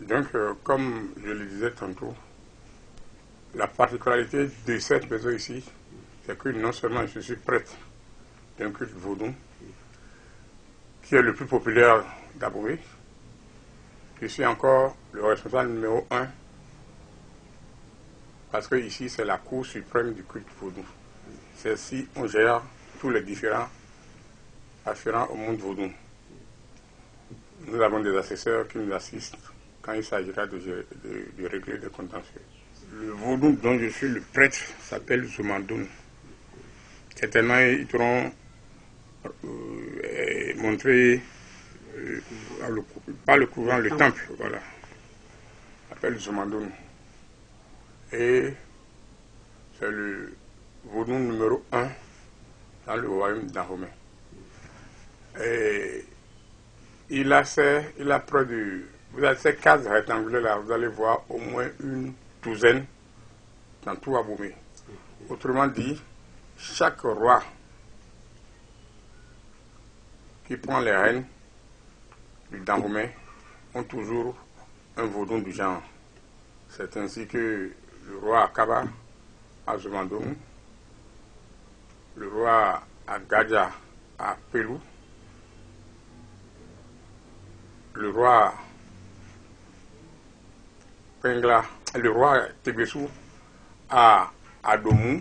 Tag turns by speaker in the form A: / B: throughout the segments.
A: Donc, comme je le disais tantôt, la particularité de cette maison ici, c'est que non seulement je suis prêtre d'un culte vaudou, qui est le plus populaire d'Abomey, je suis encore le responsable numéro 1, parce que ici c'est la cour suprême du culte vaudou. C'est ici on gère tous les différents afférents au monde vaudou. Nous avons des assesseurs qui nous assistent quand il s'agira de régler des contentieux. Le vaudou dont je suis le prêtre s'appelle Zumandoun. Certainement, ils t'auront montré, pas le couvent, le temple, voilà. S'appelle Zumandoun. Et c'est le vaudou numéro 1 dans le royaume d'Dahomey. Et il a près de... Vous avez ces cases rectangulaires là, vous allez voir au moins une douzaine dans tout Abomey. Autrement dit, chaque roi qui prend les rênes du Dahomey ont toujours un vaudou du genre. C'est ainsi que le roi Akaba à Zumandoun, le roi Agadja à Pelou, le roi Pengla, le roi Tebessou à Adomou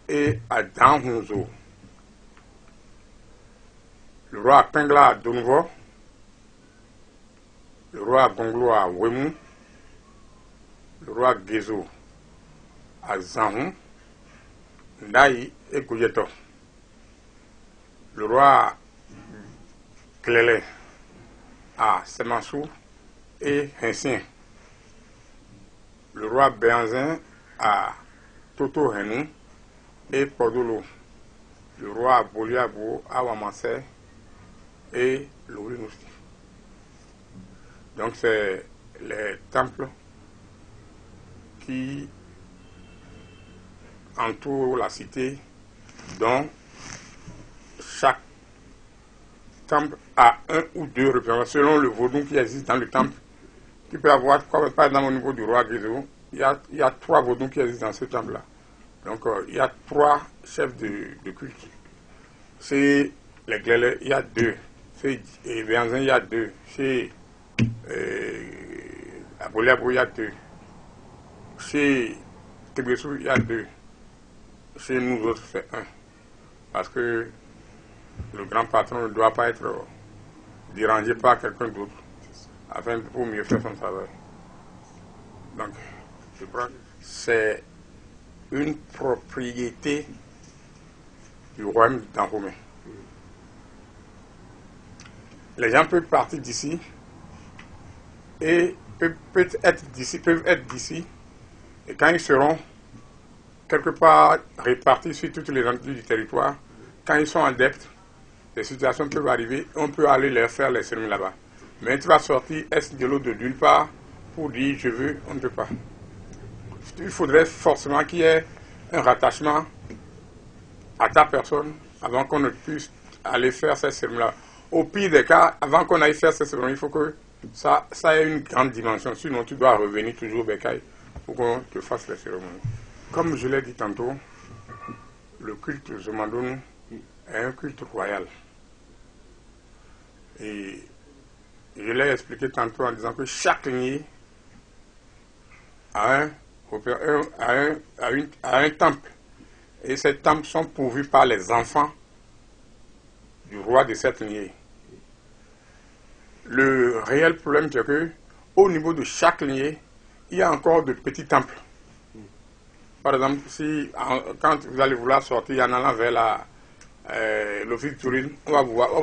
A: et à Danhunzo, le roi Pengla à Donvo, le roi Gonglo à Wemou, le roi Gezo à Zahou, Ndaï et Gouyeto, le roi Klele à Semansou et Hensien, le roi Béanzin à Toto Henou et Podolo, le roi Boliabo à Wamassé et Lourinousti. Donc c'est les temples qui entourent la cité, dont chaque temple a un ou deux représentants selon le vaudou qui existe dans le temple. Tu peux avoir, par exemple au niveau du roi Guézo, il y a 3 vaudous qui existent dans ce temple-là. Donc il y a 3 chefs de culte. Chez les Glélé, il y a 2. Chez Béanzin, il y a 2. Chez Aboliabo, il y a 2. Chez Tebessou, il y a 2. Chez nous autres, c'est 1. Parce que le grand patron ne doit pas être dérangé par quelqu'un d'autre, afin pour mieux faire son travail. Donc, je crois que c'est une propriété du royaume d'Dahomey. Les gens peuvent partir d'ici et peuvent être d'ici, et quand ils seront quelque part répartis sur toutes les entités du territoire, quand ils sont adeptes, des situations peuvent arriver, on peut aller leur faire les cérémonies là-bas. Mais tu vas sortir est de l'eau de nulle part pour dire je veux, on ne peut pas. Il faudrait forcément qu'il y ait un rattachement à ta personne avant qu'on ne puisse aller faire ces cérémonies-là. Au pire des cas, avant qu'on aille faire ces cérémonies, il faut que ça ait une grande dimension. Sinon, tu dois revenir toujours Bécaye pour qu'on te fasse les cérémonies. Comme je l'ai dit tantôt, le culte Zumandoun est un culte royal. Et je l'ai expliqué tantôt en disant que chaque lignée a un temple. Et ces temples sont pourvus par les enfants du roi de cette lignée. Le réel problème, c'est que au niveau de chaque lignée, il y a encore de petits temples. Par exemple, quand vous allez vouloir sortir en allant vers l'office du tourisme, on va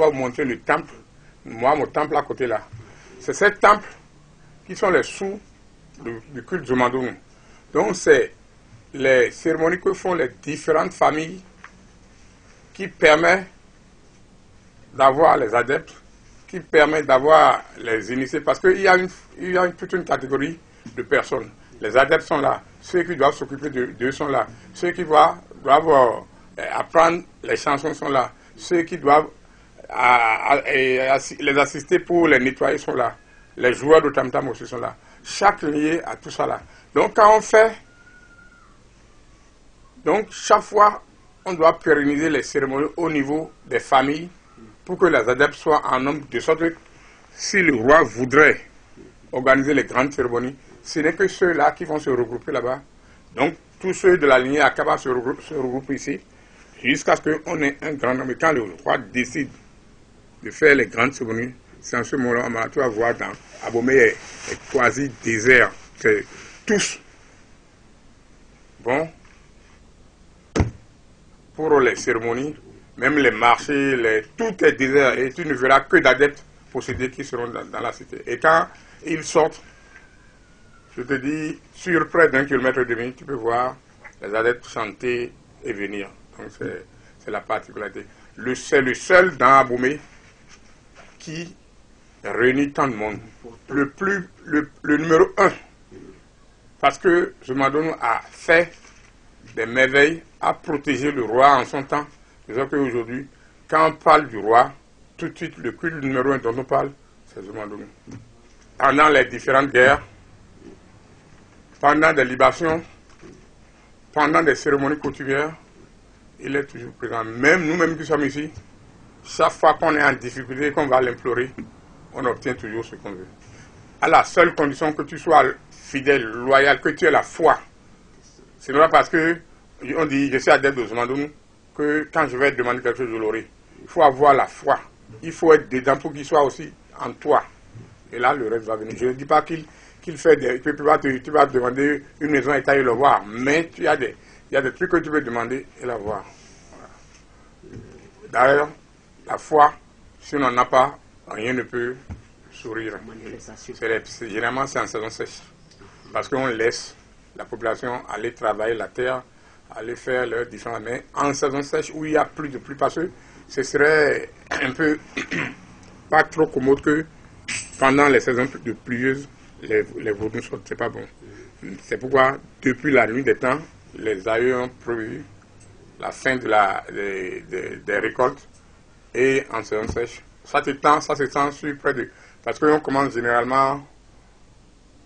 A: vous montrer le temple. Moi, mon temple à côté là. C'est ces temples qui sont les sous du culte Zumandoun. Donc, c'est les cérémonies que font les différentes familles qui permettent d'avoir les adeptes, qui permettent d'avoir les initiés, parce qu'il y a toute une catégorie de personnes. Les adeptes sont là, ceux qui doivent s'occuper d'eux sont là, ceux qui doivent apprendre les chansons sont là, ceux qui doivent les assister pour les nettoyer sont là. Les joueurs de tam-tam aussi sont là. Chaque lignée a tout ça là. Donc quand on fait, donc chaque fois, on doit pérenniser les cérémonies au niveau des familles pour que les adeptes soient en nombre, de sorte que si le roi voudrait organiser les grandes cérémonies, ce n'est que ceux-là qui vont se regrouper là-bas. Donc tous ceux de la lignée Akaba se regroupent ici, jusqu'à ce qu'on ait un grand nombre. Et quand le roi décide de faire les grandes cérémonies, c'est en ce moment-là, tu vas voir dans Abomey est quasi désert. Tous vont pour les cérémonies, même les marchés, tout est désert et tu ne verras que d'adeptes possédés qui seront dans la cité. Et quand ils sortent, je te dis, sur près d'1,5 km, tu peux voir les adeptes chanter et venir. Donc c'est la particularité. C'est le seul dans Abomey qui réunit tant de monde. Le numéro 1. Parce que Zomadonou a fait des merveilles, a protégé le roi en son temps. C'est-à-dire qu'aujourd'hui, quand on parle du roi, tout de suite, le culte numéro 1 dont on parle, c'est Zomadonou. Pendant les différentes guerres, pendant des libations, pendant des cérémonies coutumières, il est toujours présent. Même nous-mêmes qui sommes ici, chaque fois qu'on est en difficulté, qu'on va l'implorer, on obtient toujours ce qu'on veut. À la seule condition que tu sois fidèle, loyal, que tu aies la foi. C'est pas parce que on dit, je suis adepte de Zomadonou, que quand je vais demander quelque chose, je l'aurai. Il faut avoir la foi. Il faut être dedans pour qu'il soit aussi en toi. Et là, le reste va venir. Je ne dis pas qu'il fait des... Tu vas demander une maison et tailler le voir, mais il y a des trucs que tu peux demander et la voir. Voilà. D'ailleurs, la foi, si on n'en a pas, rien ne peut sourire. Généralement, c'est en saison sèche. Parce qu'on laisse la population aller travailler la terre, aller faire leurs différents. Mais en saison sèche, où il y a plus de pluie, parce que ce serait un peu pas trop commode que pendant les saisons de pluvieuses, les vaudous sortent, c'est pas bon. C'est pourquoi, depuis la nuit des temps, les aïeux ont prévu la fin des récoltes et en saison sèche. Ça s'étend sur près de... Parce qu'on commence généralement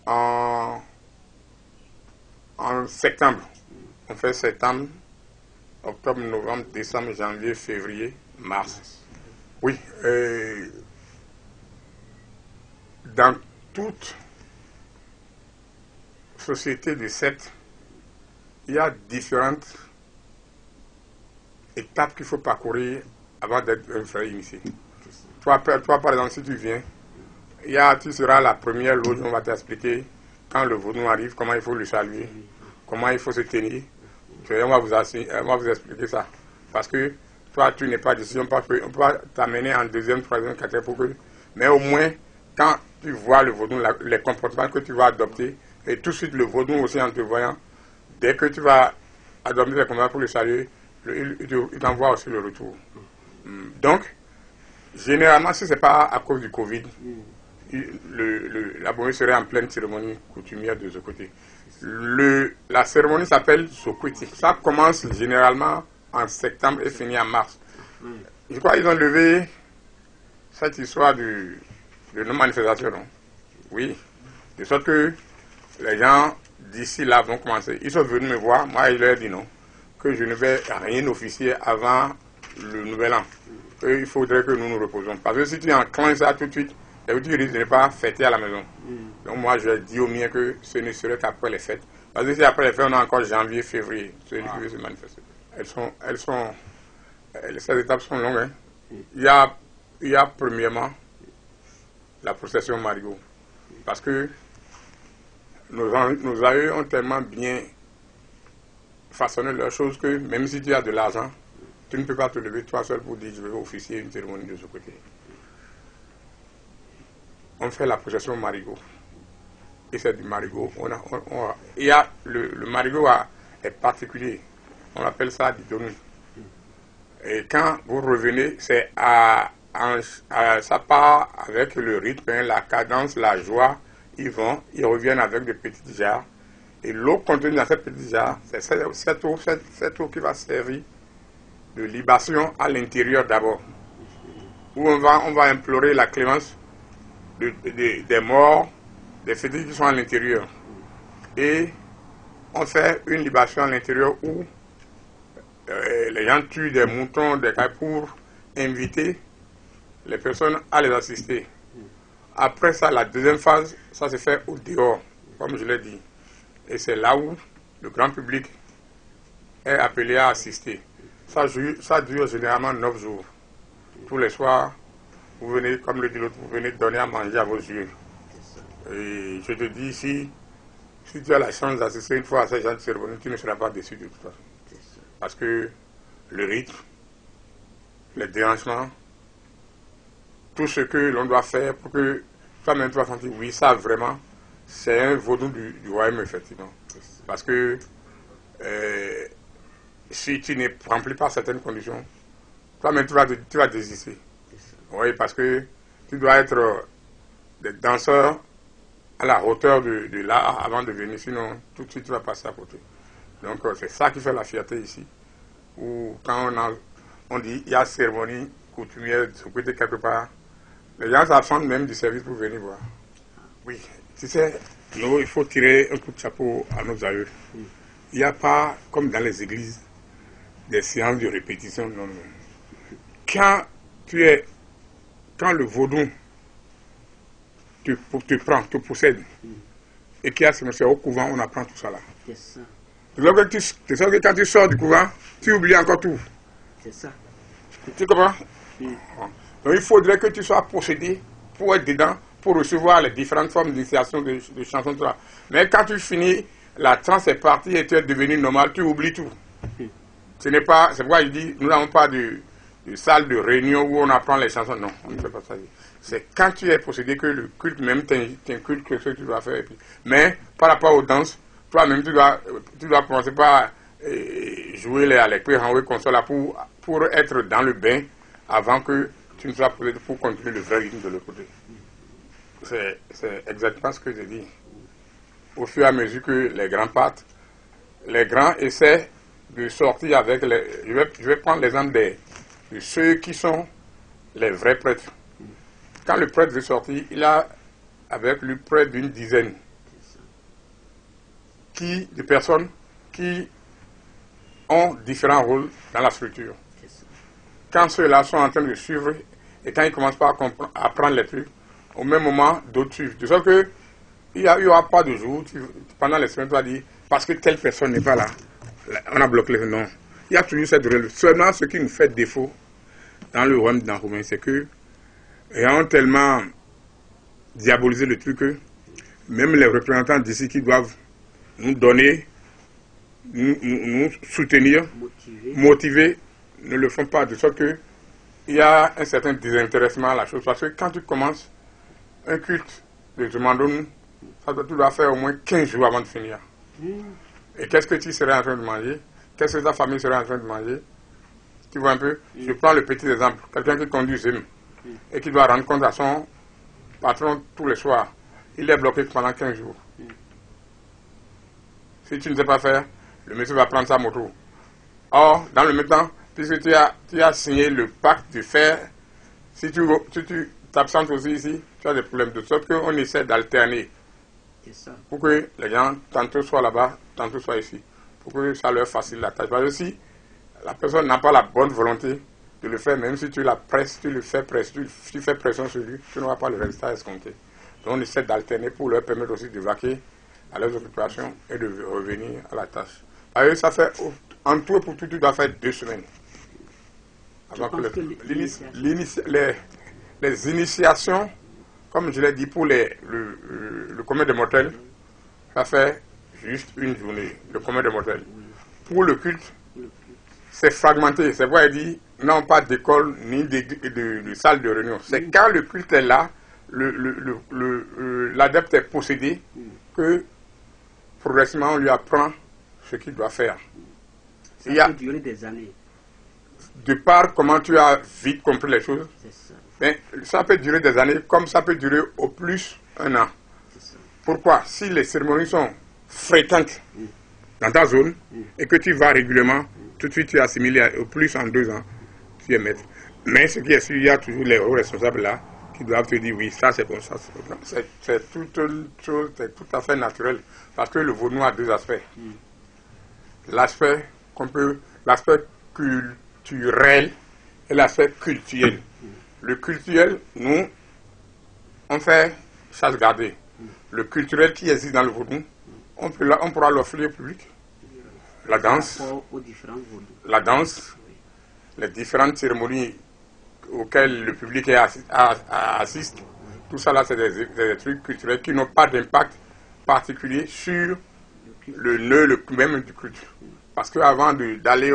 A: en septembre. On fait septembre, octobre, novembre, décembre, janvier, février, mars. Oui. Dans toute société de secte, il y a différentes étapes qu'il faut parcourir avant d'être un frère initié. Toi, par exemple, si tu viens, tu seras la première loge, on va t'expliquer quand le vaudou arrive, comment il faut le saluer, comment il faut se tenir. On va vous expliquer ça. Parce que toi, tu n'es pas d'ici, on peut t'amener en deuxième, troisième, quatrième, mais au moins, quand tu vois le vaudou, les comportements que tu vas adopter, et tout de suite le vaudou aussi en te voyant, dès que tu vas adopter les comportements pour le saluer, il t'envoie aussi le retour. Donc, généralement, si ce n'est pas à cause du Covid, l'Abomey serait en pleine cérémonie coutumière de ce côté. La cérémonie s'appelle Sokwiti. Ça commence généralement en septembre et finit en mars. Je crois qu'ils ont levé cette histoire de non-manifestation, non? Oui. De sorte que les gens d'ici là vont commencer. Ils sont venus me voir, moi je leur ai dit non, que je ne vais rien officier avant le nouvel an. Il faudrait que nous nous reposons. Parce que si tu enclenches ça tout de suite, tu risques de ne pas fêter à la maison. Donc moi je dis au mien que ce ne serait qu'après les fêtes. Parce que si après les fêtes on a encore janvier, février, celui qui veut se manifester. Ces étapes sont longues. Hein. Il y a premièrement la procession Marigot. Parce que nos aïeux ont tellement bien façonné leurs choses que même si tu as de l'argent, tu ne peux pas te lever toi seul pour dire je vais officier une cérémonie de ce côté. On fait la procession Marigot. Et c'est du Marigot. Le Marigot est particulier. On appelle ça du Donu. Et quand vous revenez, ça part avec le rythme, la cadence, la joie. Ils reviennent avec des petites jarres. Et l'eau contenue dans cette petite jarre, c'est cette eau qui va servir de libation à l'intérieur d'abord. Où on va implorer la clémence des morts, des fétiches qui sont à l'intérieur. Et on fait une libation à l'intérieur où les gens tuent des moutons, des cailles pour inviter les personnes à les assister. Après ça, la deuxième phase, ça se fait au dehors, comme je l'ai dit. Et c'est là où le grand public est appelé à assister. Ça dure généralement 9 jours. Tous les soirs, vous venez, comme le dit l'autre, vous venez donner à manger à vos yeux. Et je te dis, si tu as la chance d'assister une fois à ces gens de cérémonie, tu ne seras pas déçu de toute façon. Parce que le rythme, les dérangements, tout ce que l'on doit faire pour que toi-même tu vas sentir, oui, ça vraiment, c'est un vaudou du royaume, effectivement. Parce que si tu ne remplis pas certaines conditions, toi-même tu vas désister. Oui, parce que tu dois être des danseurs à la hauteur de l'art avant de venir, sinon tout de suite tu vas passer à côté. Donc c'est ça qui fait la fierté ici. Où quand on dit il y a cérémonie coutumière de ce côté quelque part, les gens s'absentent même du service pour venir voir. Oui, tu sais, il faut tirer un coup de chapeau à nos aïeux. Il n'y a pas, comme dans les églises, des séances de répétition. Non, non. Quand le vaudou te prend, te possède, et qu'il y a c'est au couvent, on apprend tout ça là. C'est ça. C'est ça que quand tu sors du couvent, tu oublies encore tout. C'est ça. Tu comprends? Donc il faudrait que tu sois possédé pour être dedans, pour recevoir les différentes formes d'initiation de chansons. Tout ça. Mais quand tu finis, la transe est partie et tu es devenu normal, tu oublies tout. C'est pourquoi je dis, nous n'avons pas de salle de réunion où on apprend les chansons. Non, on ne fait pas ça. C'est quand tu es possédé que le culte même t'inculte que ce que tu dois faire. Mais par rapport aux danses, toi-même tu dois commencer par jouer les pré-renoués comme ça là pour être dans le bain avant que tu ne sois possédé pour continuer le vrai rythme de l'autre côté. C'est exactement ce que je dis. Au fur et à mesure que les grands partent, les grands essaient de sortir avec les... Je vais prendre l'exemple de ceux qui sont les vrais prêtres. Quand le prêtre veut sortir, il a avec lui près d'une dizaine de personnes qui ont différents rôles dans la structure. Quand ceux-là sont en train de suivre et quand ils commencent à apprendre les trucs, au même moment, d'autres suivent. De sorte que il n'y aura pas de jour, pendant les semaines, tu vas dire, parce que telle personne n'est pas là, on a bloqué les... Non. Il y a toujours cette règle. Seulement, ce qui nous fait défaut dans le royaume d'Anroumain, c'est que ils ont tellement diabolisé le truc que même les représentants d'ici qui doivent nous donner, nous soutenir, motiver, ne le font pas. De sorte que il y a un certain désintéressement à la chose. Parce que quand tu commences un culte de Jumandoun, tu dois faire au moins 15 jours avant de finir. Et qu'est-ce que tu serais en train de manger? Qu'est-ce que ta famille serait en train de manger? Tu vois un peu? Je prends le petit exemple. Quelqu'un qui conduit ZIM et qui doit rendre compte à son patron tous les soirs. Il est bloqué pendant 15 jours. Si tu ne sais pas faire, le monsieur va prendre sa moto. Or, dans le même temps, puisque tu as signé le pacte de faire, si tu t'absentes aussi ici, tu as des problèmes. De sorte qu'on essaie d'alterner. Pour que les gens, tantôt soient là-bas, tantôt soient ici. Pour que ça leur facilite la tâche. Parce que si la personne n'a pas la bonne volonté de le faire, même si tu la presses, tu le fais presser, tu fais pression sur lui, tu n'auras pas le résultat escompté. Donc on essaie d'alterner pour leur permettre aussi de vaquer à leurs occupations et de revenir à la tâche. Alors ça fait, en tout et pour tout, tu dois faire 2 semaines. Avant que les initiations, comme je l'ai dit pour le commun des mortels, ça fait juste une journée, le commun des mortels. Pour le culte, c'est fragmenté. C'est pourquoi il dit, non pas d'école ni de salle de réunion. C'est quand le culte est là, l'adepte est possédé, que progressivement on lui apprend ce qu'il doit faire. Ça peut durer des années. De par comment tu as vite compris les choses, mais ça peut durer des années, comme ça peut durer au plus 1 an. Pourquoi? Si les cérémonies sont fréquentes dans ta zone et que tu vas régulièrement, tout de suite tu es assimilé au plus en 2 ans, tu es maître. Mais ce qui est sûr, il y a toujours les hauts responsables là qui doivent te dire oui, ça c'est bon, ça c'est bon. C'est toute une chose, c'est tout à fait naturel. Parce que le vaudou a deux aspects. L'aspect l'aspect culturel et l'aspect culturel. Le culturel, nous, on fait chasse gardée. Le culturel qui existe dans le vaudou, on pourra l'offrir au public. La danse, les différentes cérémonies auxquelles le public assiste, tout ça là, c'est des trucs culturels qui n'ont pas d'impact particulier sur le nœud même du culte. Parce qu'avant d'aller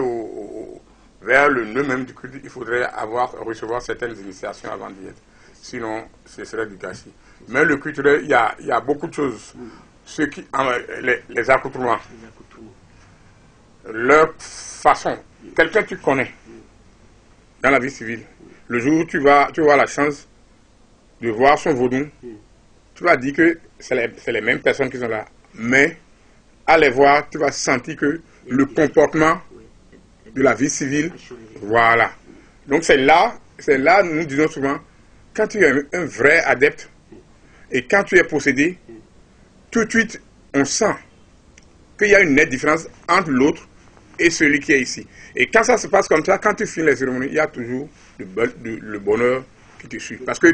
A: vers le nœud même du culte, il faudrait recevoir certaines initiations avant d'y être. Sinon, ce serait du gâchis. Mais le culturel, il y a beaucoup de choses. Les accoutrements, leur façon, quelqu'un que tu connais dans la vie civile, le jour où tu vas avoir la chance de voir son vaudou, tu vas dire que c'est les mêmes personnes qui sont là. Mais à les voir, tu vas sentir que le comportement de la vie civile, voilà. Donc c'est là, nous disons souvent, quand tu es un vrai adepte et quand tu es possédé, tout de suite, on sent qu'il y a une nette différence entre l'autre et celui qui est ici. Et quand ça se passe comme ça, quand tu finis les cérémonies, il y a toujours le bonheur qui te suit. Parce que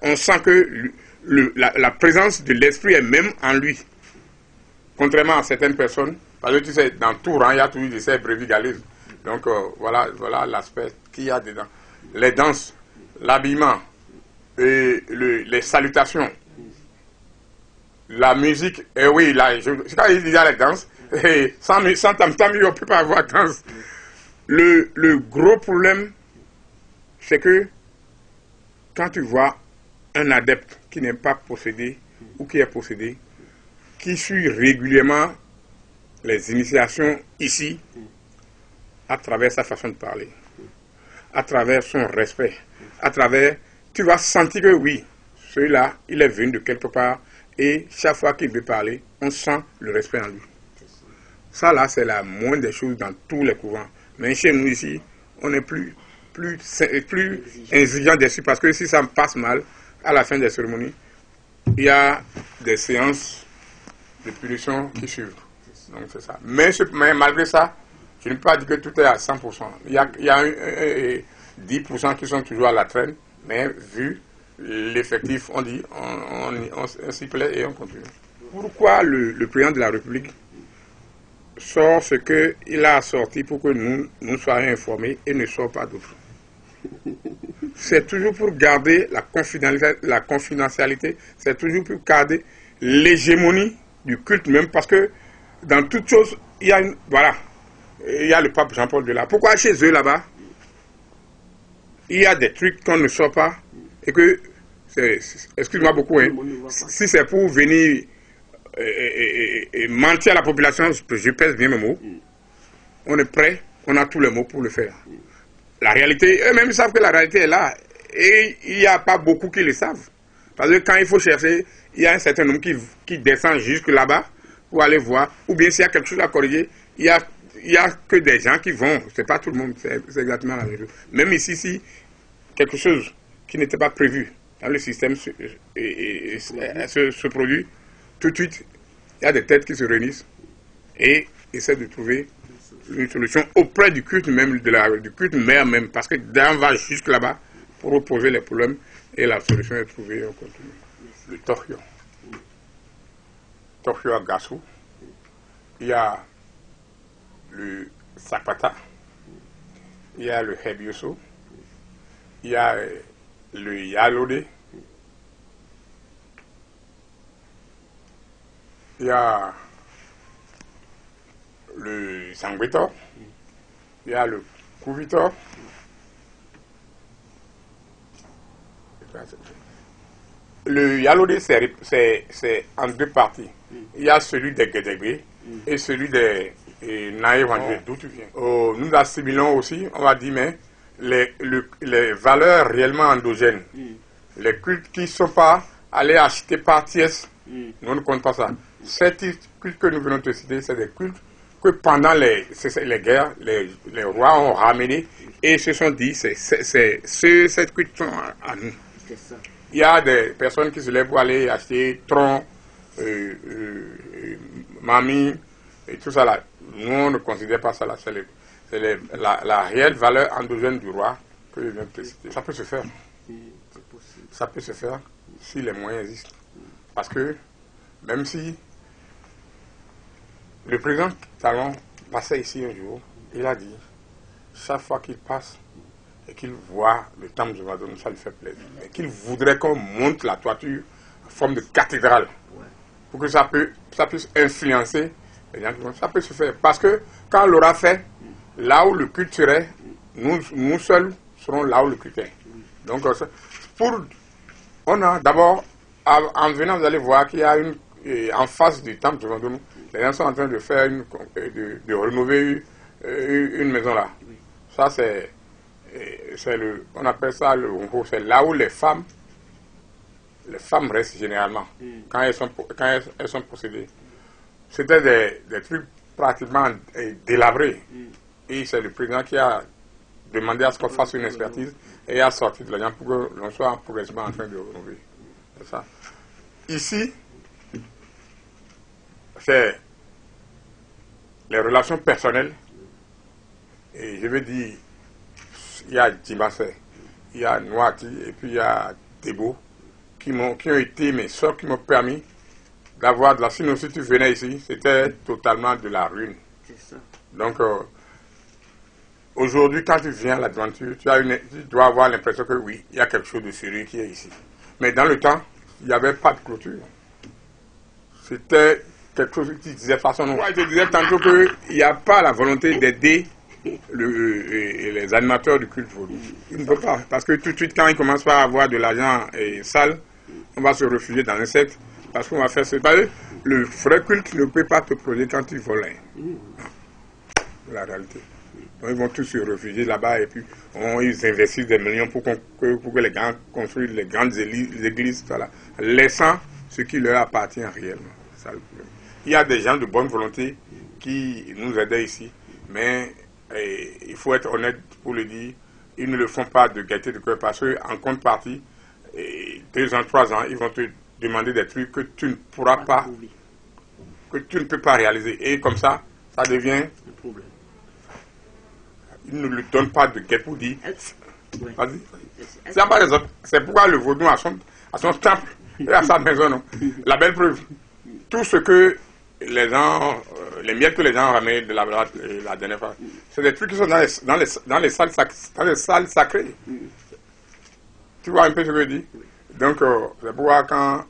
A: on sent que la présence de l'esprit est même en lui. Contrairement à certaines personnes, parce que tu sais, dans tout rang, il y a toujours des brévigalismes. Donc voilà l'aspect qu'il y a dedans. Les danses, l'habillement, les salutations, la musique, et oui, là, quand il dit la danse, sans tam-tam, on ne peut pas avoir danse. Le gros problème, c'est que quand tu vois un adepte qui n'est pas possédé ou qui est possédé, qui suit régulièrement les initiations ici, à travers sa façon de parler, à travers son respect, tu vas sentir que oui, celui-là, il est venu de quelque part, et chaque fois qu'il veut parler, on sent le respect en lui. Ça là, c'est la moindre des choses dans tous les courants. Mais chez nous ici, on est plus exigeant dessus, parce que si ça passe mal, à la fin des cérémonies, il y a des séances de punition qui suivent. Donc c'est ça. Mais malgré ça, je ne peux pas dire que tout est à 100%. Il y a 10% qui sont toujours à la traîne, mais vu l'effectif, on dit, on s'y plaît et on continue. Pourquoi le président de la République sort ce qu'il a sorti pour que nous soyons informés et ne sort pas d'autres? C'est toujours pour garder la confidentialité, c'est toujours pour garder l'hégémonie du culte même, parce que dans toute chose, il y a le pape Jean-Paul II là. Pourquoi chez eux là-bas, il y a des trucs qu'on ne sort pas et que, excuse-moi beaucoup, hein, si c'est pour venir mentir à la population, je pèse bien mes mots, on est prêt, on a tous les mots pour le faire. La réalité, eux-mêmes savent que la réalité est là et il n'y a pas beaucoup qui le savent. Parce que quand il faut chercher, il y a un certain nombre qui descend jusque là-bas pour aller voir, ou bien s'il y a quelque chose à corriger, il y a que des gens qui vont, c'est pas tout le monde, c'est exactement la même chose. Même ici, si quelque chose qui n'était pas prévu dans le système se produit, tout de suite, il y a des têtes qui se réunissent et essaient de trouver une solution auprès du culte même, du culte mère même, parce que on va jusque là-bas pour opposer les problèmes et la solution est trouvée et on continue. Le Tohyo. Tohyo à Gassou. Il y a le Sapata. Il y a le Hebioso. Il y a le Yalode. Il y a le Sangbetor. Il y a le Kouvitor. Le Yalode, c'est en deux parties. Il y a celui des Guédégbé et celui des Naïwandé. D'où tu viens? Nous assimilons aussi, on va dire, mais les valeurs réellement endogènes. Les cultes qui ne sont pas allés acheter par tiers, nous ne comptons pas ça. Ces cultes que nous venons de citer, c'est des cultes que pendant les guerres, les rois ont ramené et se sont dit, ces cultes sont à nous. il y a des personnes qui se lèvent pour aller acheter tronc, mamie, et tout ça là. Nous, on ne considère pas ça là. C'est la réelle valeur endogène du roi que je viens de préciser. Ça peut se faire. Ça peut se faire si les moyens existent. Parce que même si le président Talon passait ici un jour, il a dit, chaque fois qu'il passe et qu'il voit le temple de Madonna, ça lui fait plaisir. Et qu'il voudrait qu'on monte la toiture en forme de cathédrale. Pour que ça puisse influencer les gens. Ça peut se faire. Parce que quand on l'aura fait, là où le culte serait, nous seuls serons là où le culte est. Donc, on a d'abord, en venant, vous allez voir qu'il y a en face du temple de Madonna, les gens sont en train de faire de rénover une maison là. Ça, on appelle ça le Hongo. C'est là où les femmes restent généralement, quand elles sont possédées. C'était des trucs pratiquement délabrés. Et c'est le président qui a demandé à ce qu'on fasse une expertise et a sorti de l'argent pour que l'on soit progressivement en train de rénover. C'est ça. Ici, c'est les relations personnelles. Et je veux dire, il y a Djimassé, il y a Nouati et puis il y a Tebo qui ont été mes soeurs, qui m'ont permis d'avoir de la... Sinon, si tu venais ici, c'était totalement de la ruine. Donc, aujourd'hui, quand tu viens à l'aventure, tu dois avoir l'impression que oui, il y a quelque chose de sérieux qui est ici. Mais dans le temps, il n'y avait pas de clôture. C'était quelque chose qui disait façon... Moi, je disais tantôt qu'il n'y a pas la volonté d'aider les animateurs du culte vaudou. Ils ne peuvent pas. Parce que tout de suite, quand ils commencent à avoir de l'argent sale, on va se réfugier dans un secte. Parce qu'on va faire ce... Le vrai culte ne peut pas te protéger quand tu voles. La réalité. Donc, ils vont tous se réfugier là-bas et puis ils investissent des millions pour que les gens construisent les grandes églises, voilà, laissant ce qui leur appartient réellement. Ça, le problème. Il y a des gens de bonne volonté qui nous aidaient ici, mais il faut être honnête pour le dire, ils ne le font pas de gaieté de cœur parce qu'en contrepartie, 2 ans, 3 ans, ils vont te demander des trucs que tu ne pourras pas, que tu ne peux pas réaliser. Et comme ça, ça devient un problème. Ils ne lui donnent pas de gaieté pour dire. Vas-y. C'est pourquoi le vaudou a son temple et à sa maison. Non. La belle preuve. Tout ce que les gens, les miettes que les gens ont ramenés de la dernière fois, c'est des trucs qui sont dans les salles sacrées. Tu vois un peu ce que je dis? Donc, c'est pourquoi quand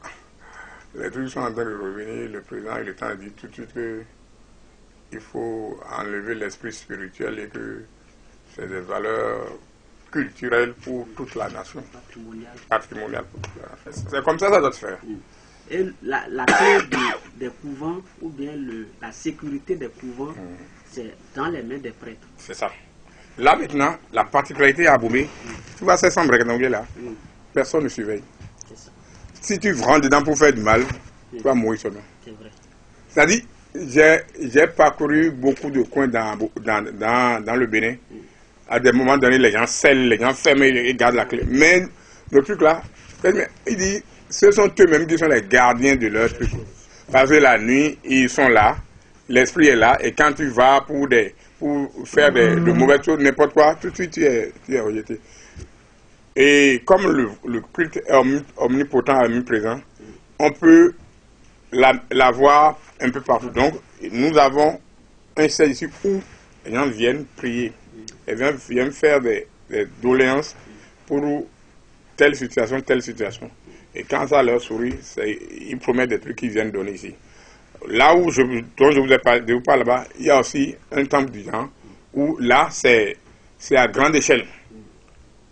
A: les trucs sont en train de revenir, le président il est en train de dire tout de suite qu'il faut enlever l'esprit spirituel et que c'est des valeurs culturelles pour toute la nation. Patrimoniales pour toute la nation. C'est comme ça doit se faire.
B: Et la clé des couvents ou bien la sécurité des couvents, c'est dans les mains des prêtres.
A: C'est ça. Là maintenant, la particularité à Aboumé, tu vois ces chambres rectangulaires là, personne ne surveille. Si tu rentres dedans pour faire du mal, tu vas mourir seulement.
B: C'est vrai.
A: C'est-à-dire, j'ai parcouru beaucoup de coins dans le Bénin. À des moments donnés, les gens scellent, les gens ferment, ils gardent la clé. Mais le truc là, il dit, ce sont eux-mêmes qui sont les gardiens de leur truc. Parce que la nuit, ils sont là, l'esprit est là, et quand tu vas pour faire de mauvaises choses, n'importe quoi, tout de suite tu es rejeté. Et comme le culte est omnipotent, omniprésent, on peut l'avoir un peu partout. Donc, nous avons un siège ici où les gens viennent prier. Ils viennent faire des doléances pour telle situation, telle situation. Et quand ça leur sourit, ils promettent des trucs qu'ils viennent donner ici. Là dont je vous ai parlé, là-bas, il y a aussi un temple du genre où là, c'est à grande échelle.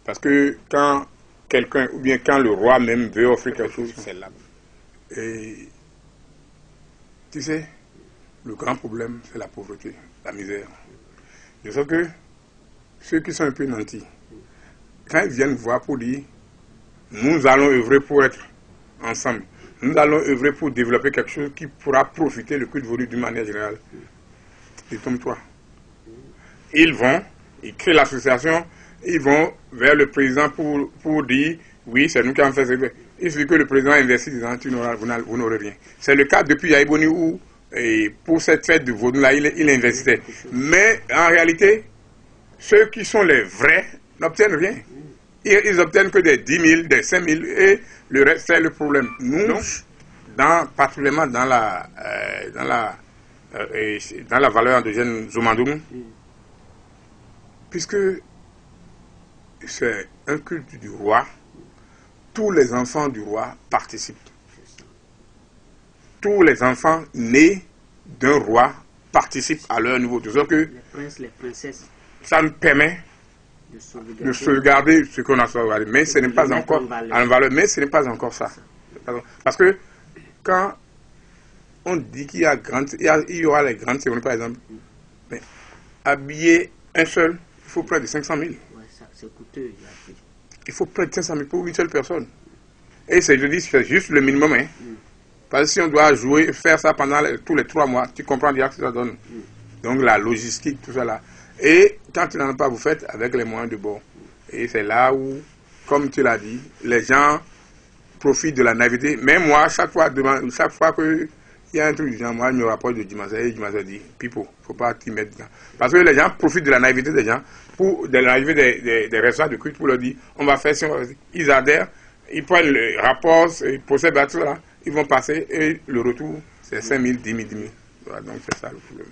A: Parce que quand quelqu'un, ou bien quand le roi même veut offrir quelque chose, c'est là. Et tu sais, le grand problème, c'est la pauvreté, la misère. Je sais que ceux qui sont un peu nantis, quand ils viennent voir pour dire, nous allons œuvrer pour être ensemble, nous allons œuvrer pour développer quelque chose qui pourra profiter le culte vaudou d'une manière générale. Détombe-toi. Ils créent l'association, ils vont vers le président pour dire, oui, c'est nous qui avons fait ça. Il suffit que le président investisse dedans, vous n'aurez rien. C'est le cas depuis Yaïboni où, pour cette fête de Vaudou-là, il investissait. Mais en réalité, ceux qui sont les vrais n'obtiennent rien. Ils obtiennent que des 10 000, des 5 000, et le reste, c'est le problème. Nous, particulièrement dans la valeur endogène Zomandoum, puisque c'est un culte du roi, tous les enfants du roi participent. Tous les enfants nés d'un roi participent à leur niveau. De sorte que
B: Les princes, les princesses.
A: ça nous permet de sauvegarder ce qu'on a sauvegardé. Mais ce n'est pas encore en valeur. Mais ce n'est pas encore ça. Parce que quand on dit qu'il y aura les grandes cérémonies, par exemple, mais habiller un seul, il faut près de 500 000.
B: Ouais, c'est coûteux.
A: Il faut près de 500 000 pour une seule personne. Et je dis, c'est juste le minimum. Hein. Parce que si on doit faire ça pendant tous les 3 mois, tu comprends déjà ce que ça donne. Donc la logistique, tout ça là. Et quand tu n'en as pas, vous faites avec les moyens de bord. Et c'est là où, comme tu l'as dit, les gens profitent de la naïveté. Même moi, chaque fois qu'il y a un truc du genre, moi, je me rapproche de Dimanche et Dimanche dit, Pipo, il ne faut pas t'y mettre dedans. Parce que les gens profitent de la naïveté des gens, de la naïveté des restaurants de culte pour leur dire, on va faire ça, ils adhèrent, ils prennent le rapport, ils procèdent à tout là, ils vont passer et le retour, c'est 5 000, 10 000, 10 000. Voilà, donc c'est ça le problème.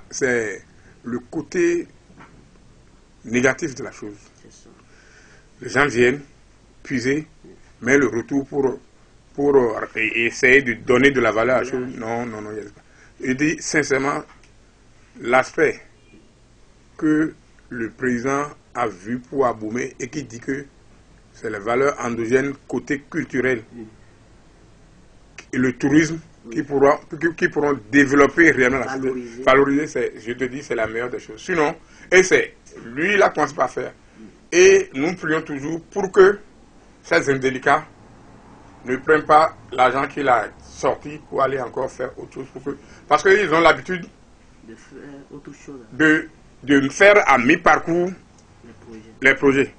A: C'est le côté négatif de la chose. Les gens viennent puiser, mais le retour pour essayer de donner de la valeur à la chose, non. Je dis sincèrement, l'aspect que le président a vu pour Abomey et qui dit que c'est les valeurs endogènes côté culturel et le tourisme qui pourront développer réellement la société. Valoriser, je te dis, c'est la meilleure des choses. Sinon, et c'est lui, il a commencé par faire. Et nous prions toujours pour que ces indélicats ne prennent pas l'argent qu'il a sorti pour aller encore faire autre chose. Parce qu'ils ont l'habitude
B: de faire autre chose.
A: De faire à mi-parcours les projets.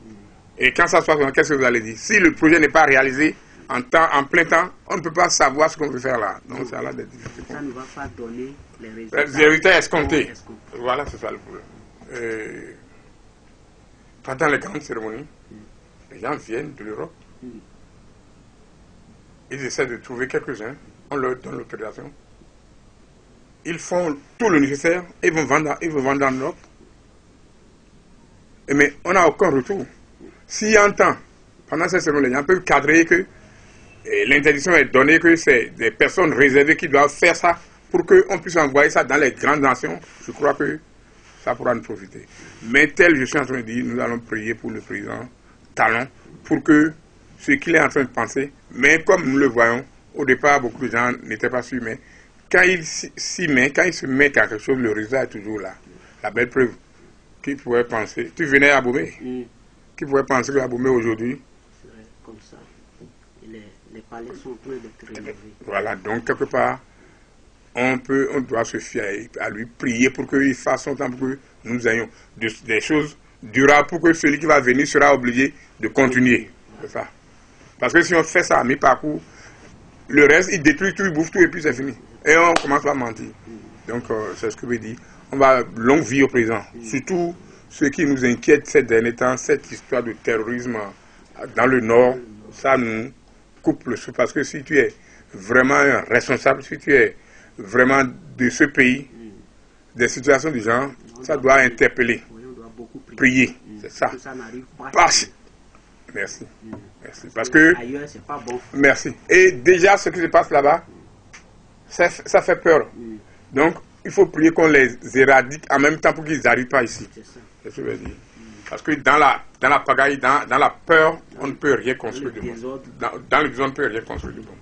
A: Et quand ça se passe, qu'est-ce que vous allez dire? Si le projet n'est pas réalisé en plein temps, on ne peut pas savoir ce qu'on veut faire là. Donc ça a des difficultés.
B: Ça ne va pas donner les
A: résultats escomptés. Voilà, c'est ça le problème. Pendant les grandes cérémonies, les gens viennent de l'Europe. Ils essaient de trouver quelques-uns, on leur donne l'autorisation. Ils font tout le nécessaire, ils vont vendre en Europe. Mais on n'a aucun retour. Si en temps, pendant ces cérémonies, les gens peuvent cadrer que l'interdiction est donnée, que c'est des personnes réservées qui doivent faire ça pour qu'on puisse envoyer ça dans les grandes nations, je crois que ça pourra nous profiter. Mais tel je suis en train de dire, nous allons prier pour le président Talon, pour que ce qu'il est en train de penser, mais comme nous le voyons, au départ, beaucoup de gens n'étaient pas sûrs, mais quand il se met quelque chose, le résultat est toujours là. La belle preuve, qui pourrait penser, tu venais à Abomey, qui pourrait penser qu'à Abomey aujourd'hui,
B: comme ça, les palais sont en train d'être rénovés.
A: Voilà, donc quelque part, on doit se fier à lui, prier pour qu'il fasse son temps, pour que nous ayons des choses durables, pour que celui qui va venir sera obligé de continuer. C'est ça. Parce que si on fait ça à mi-parcours, le reste, il détruit tout, il bouffe tout et puis c'est fini. Et on commence à mentir. Donc, c'est ce que je dis. On va longue vie au président. Surtout, ce qui nous inquiète ces derniers temps, cette histoire de terrorisme dans le Nord, ça nous coupe le souffle. Parce que si tu es vraiment un responsable, si tu es vraiment de ce pays, des situations du genre, ça doit interpeller, prier, c'est ça. Merci. Merci. Parce que,
B: ailleurs, c'est pas bon.
A: Merci. Et déjà, ce qui se passe là-bas, ça fait peur. Donc, il faut prier qu'on les éradique en même temps pour qu'ils n'arrivent pas ici. C'est ce que je veux dire. Parce que dans la pagaille, dans la peur, on ne peut rien construire de bon. Dans le désordre, on ne peut rien construire de bon.